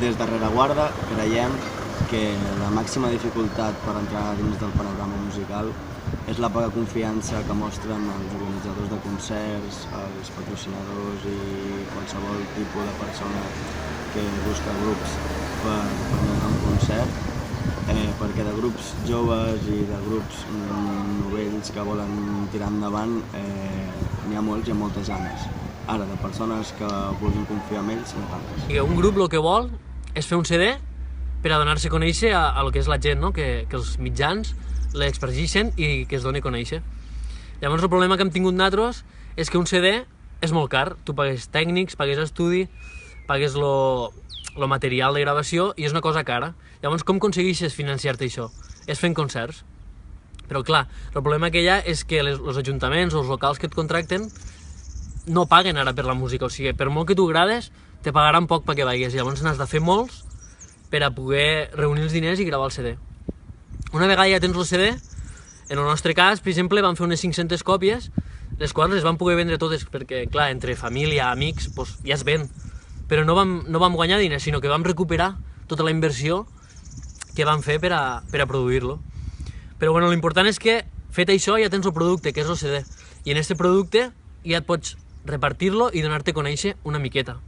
Des de Rereguarda creiem que la màxima dificultat per entrar dins del panorama musical és la poca confiança que mostren els organitzadors de concerts, els patrocinadors i qualsevol tipus de persona que busca grups per anar a un concert, perquè de grups joves i de grups novells que volen tirar endavant n'hi ha molts i amb moltes ganes. Ara, de persones que vulguin confiar en ells, no tantes. Un grup el que vol és fer un CD per a donar-se a conèixer a lo que és la gent, no? que els mitjans l'expregixen i que es doni a conèixer. Llavors el problema que hem tingut nosaltres és que un CD és molt car. Tu pagues tècnics, pagues estudi, pagues lo material de gravació i és una cosa cara. Llavors com aconsegueixes financiar-te això? És fent concerts. Però clar, el problema que hi ha és que els ajuntaments o els locals que et contracten no paguen ara per la música, o sigui, per molt que tu agrades, te pagaran poc perquè vagis, llavors n'has de fer molts per a poder reunir els diners i gravar el CD. Una vegada ja tens el CD, en el nostre cas, per exemple, vam fer unes 500 còpies, les quals les vam poder vendre totes, perquè, clar, entre família, amics, doncs ja es ven, però no vam guanyar diners, sinó que vam recuperar tota la inversió que vam fer per a produir-lo. Però bueno, l'important és que, fet això, ja tens el producte, que és el CD, i en aquest producte ja et pots repartir-lo i donar-te a conèixer una miqueta.